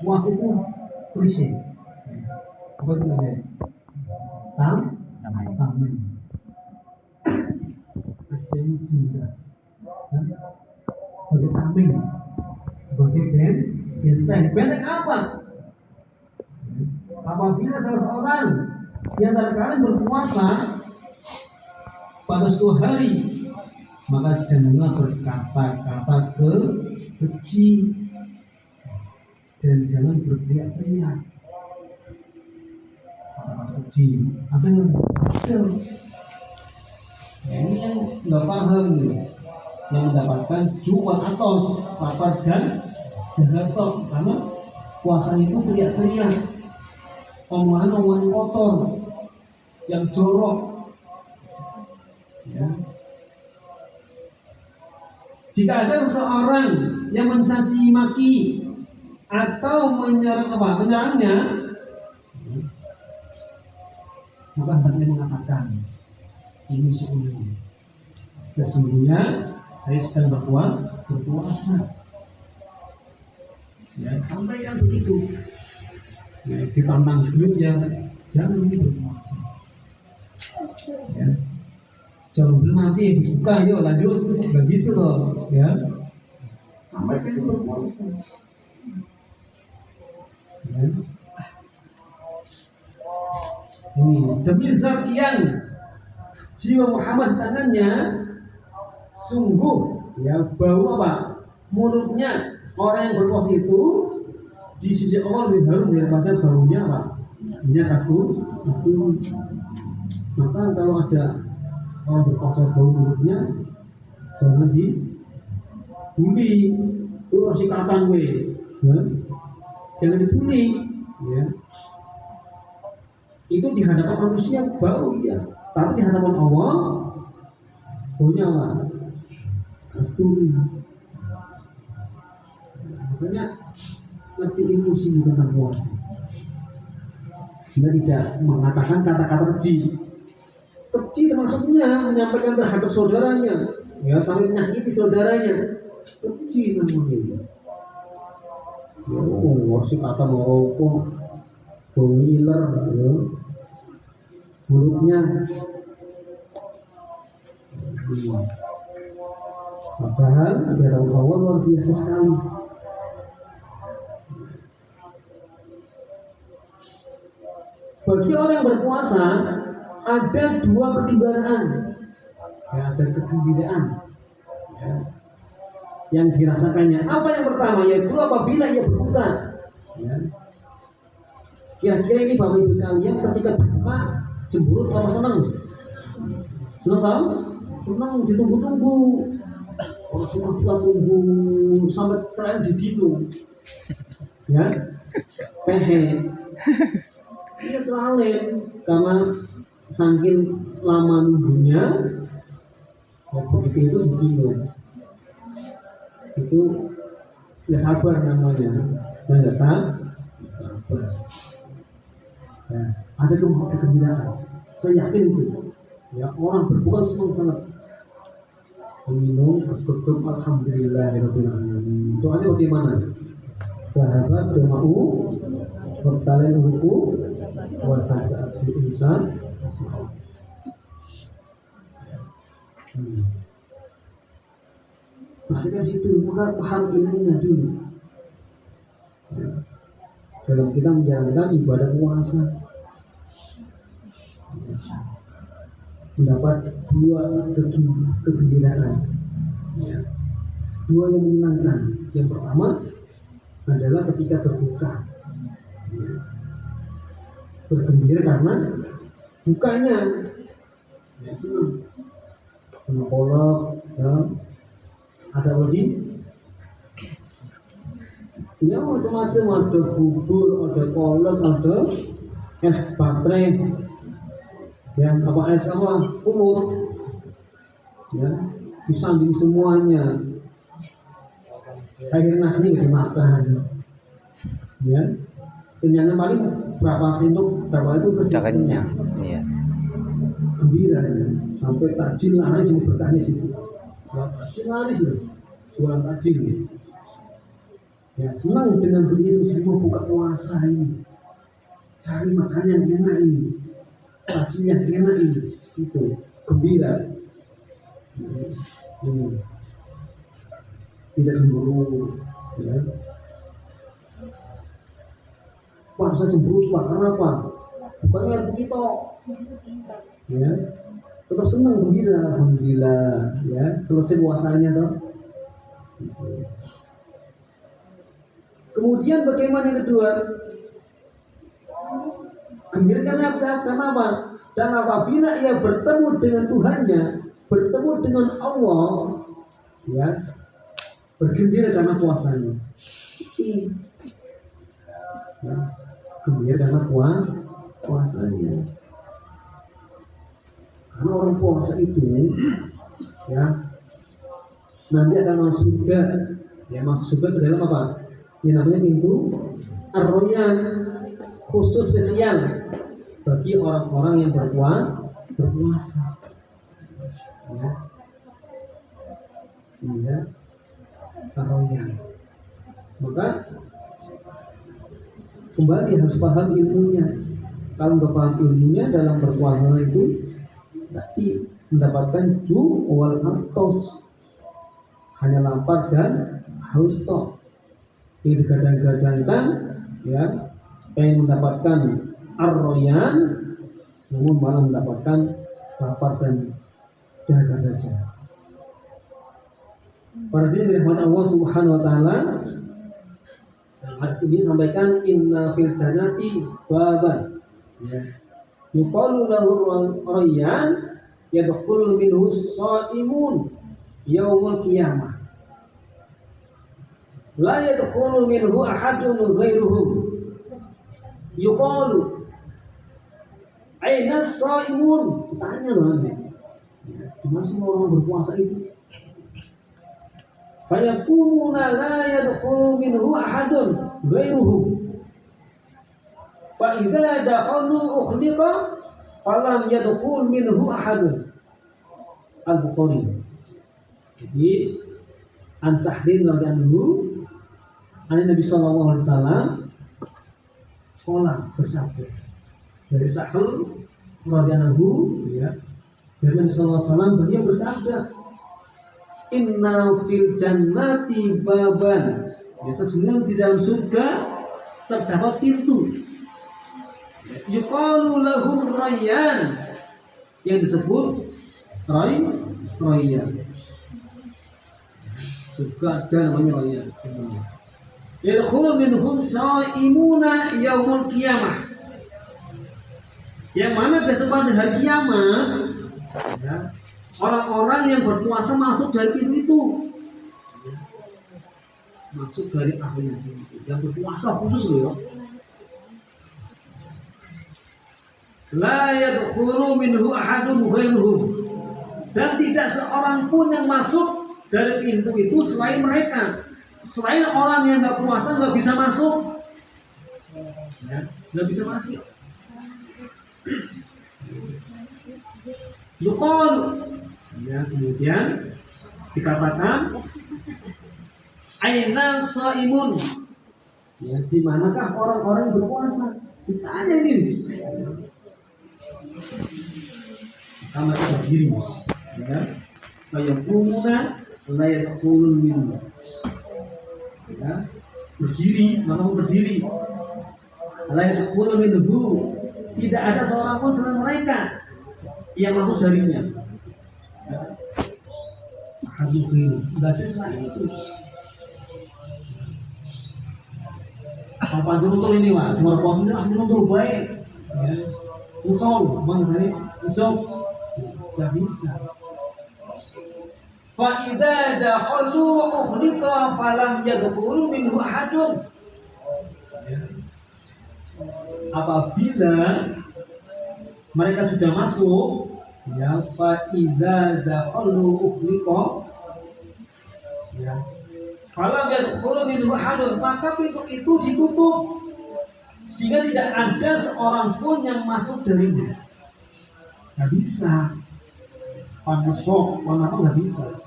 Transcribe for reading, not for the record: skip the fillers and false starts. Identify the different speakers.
Speaker 1: Puasa itu klise. Apa itu klise?
Speaker 2: Damai.
Speaker 1: Amin. Ada yang juga sebagai tameng, sebagai benteng apa? Apabila salah seorang di antara kalian berpuasa pada suatu hari, maka janganlah berkata-kata keji dan jangan berteriak-teriak. Kata-kata keji, ada yang kecil. Ini yang nggak paham nih, yang mendapatkan jual atau lapar dan jatuh karena puasa itu teriak-teriak, omongan kotor, yang jorok. Ya. Jika ada seseorang yang mencaci maki atau menyerangnya, maka hendaknya mengatakan, ini sesungguhnya saya sedang berpuasa. Ya, sampaikan begitu. Ya, ditantang sebelumnya, jangan begitu berpuasa. Ya. Jangan nanti buka, yuk lanjut, begitu loh, ya. Sampaikan itu berpuasa. Ya. Ini demi zat yang jiwa Muhammad tangannya, sungguh ya bau apa? Mulutnya orang yang berpuasa itu di sisi Allah lebih harum daripada baunya apa? Minyak kasturi. Maka kalau ada orang berpuasa bau mulutnya, jangan dibully. Itu harus dikatakan ya. Jangan dibully, ya. Itu di hadapan manusia bau ya. Tapi di hadapan Allah baunya apa? Kasturi. Makanya ngerti emosi tentang puasa. Sehingga tidak mengatakan kata-kata keji. Keji termasuknya menyampaikan terhadap saudaranya, ya sampai menyakiti saudaranya. Keji namanya. Ya, harus kata merokok, bau ngiler, ya. Mulutnya. Padahal di hadapan Allah luar biasa sekali. Bagi orang yang berpuasa ada dua kegembiraan, ya, ada kegembiraan ya, yang dirasakannya. Apa yang pertama? Yaitu apabila ia berbuka. Ya. Kira-kira ini Bapak Ibu sekalian ketika berbuka cemburut apa senang? Senang tahu? Senang, ditunggu-tunggu. Orang suka tunggu sampai terakhir didino. Ya, pehe. Dia selalu karena saking lama nunggunya, begitu itu didino. Itu nggak sabar namanya, dan nggak sabar. Ya, ada kegembiraan. Saya yakin itu. Ya, orang berbuka senang sangat. Minum, bersyukur, alhamdulillahirabbil alamin. Doanya bagaimana? Sahabat doa bertalen ruku wasada asli insan. Perhatikan situ, maka paham ilmunya dulu. Ya. Dalam kita menjalankan ibadah puasa, mendapat dua kegembiraan, ya. Dua yang menyenangkan. Yang pertama adalah ketika berbuka, ya. Bergembira karena bukanya, ya, senang. Kena kolak, ya. Ada lagi, ya macam-macam, ada bubur, ada kolak, ada es baterai, yang apa es apa kumur, ya disanding semuanya. Akhirnya nasi ini dimakan, ya kenyangnya paling berapa sendok, berapa itu kenyang,
Speaker 2: iya.
Speaker 1: Gembira ya. Sampai takjil laris yang bertanya situ, takjil laris loh, jualan takjil. Ya, senang dengan begitu semua buka puasa ini, cari makanan yang enak ini, pagi yang enak ini, itu gembira. Ini tidak cemburu, ya. Puasa cemburu karena apa? Bukannya begitu, ya. Tetap senang gembira, alhamdulillah, ya. Selesai puasanya toh. Kemudian bagaimana yang kedua? Gembira karena apa? Dan apabila ia bertemu dengan Tuhannya, bertemu dengan Allah, ya, bergembira karena puasanya. Ya, gembira karena puasanya. Karena orang puasa itu, ya, nanti akan masuk surga. Ya, masuk surga ke dalam apa? Yang namanya pintu Ar-Rayyan, khusus spesial bagi orang-orang yang berpuasa. Ya. Iya. Ar-Rayyan. Maka kembali harus paham ilmunya. Kalau nggak paham ilmunya dalam berpuasa itu nanti mendapatkan ju' wal atos, hanya lapar dan haus toh. Ini digadang-gadangkan, ya, pengen mendapatkan Ar-Rayyan, namun malah mendapatkan lapar dan dahaga saja. Para hadirin dirahmati Allah Subhanahu wa taala, hadis ini sampaikan inna fil jannati baban, ya, yuqalu lahu Rayyan yadkhulu minhu shaimun yaumul qiyamah la yadkhulu minhu ahadun ghairuhu yuqalu aina shaimun. Tanya loh, gimana sih orang berpuasa itu? Fayakumuna la yadkhulu minhu ahadun ghairuhu fa idza dakhalu ukhliqa falam yadkhul minhu ahadun. Al-Bukhari. Jadi an Sahdin radhiyallahu anhu Nabi sallallahu alaihi wasallam bersabda dari Sahl radhiyallahu, ya, dari Nabi sallallahu alaihi wasallam beliau bersabda inna fil jannati baban, ya, sesungguhnya di dalam surga terdapat pintu yuqalu lahu Rayyan, yang disebut Rayyan. Surga ada namanya Rayyan. Yadkhulu minhu shaimuna yaumul qiyamah, yang mana besok pada hari kiamat, ya, orang-orang yang berpuasa masuk dari pintu itu, masuk dari akhirnya pintu. Yang berpuasa khusus loh, ya. La yadkhulu minhu ahadun ghairuhum, dan tidak seorang pun yang masuk dari pintu itu selain mereka. Selain orang yang nggak puasa nggak bisa masuk, ya, nggak bisa masuk. Yuqal, ya, kemudian dikatakan aina shaimun, ya, di manakah orang-orang berpuasa? Ditanya ini. Karena berdiri, ya, kayak kumuna layak kulun minum, ya, berdiri, mau berdiri, layak kulun minum, tidak ada seorang pun selain mereka yang masuk darinya. Hadis ini tidak ada selain itu. Apa dulu ini, Mas? Semua posnya dulu baik, ya. Usol, bangsa ini, usol, tidak bisa. Fa idza dakhalu ukhliqa falam yadkhulu minhu ahadun. Apabila mereka sudah masuk, ya, fa idza dakhalu ukhliqa, ya, falam yadkhulu minhu ahadun, maka pintu itu ditutup sehingga tidak ada seorang pun yang masuk darinya. Nggak bisa. Panas sok, panas nggak bisa.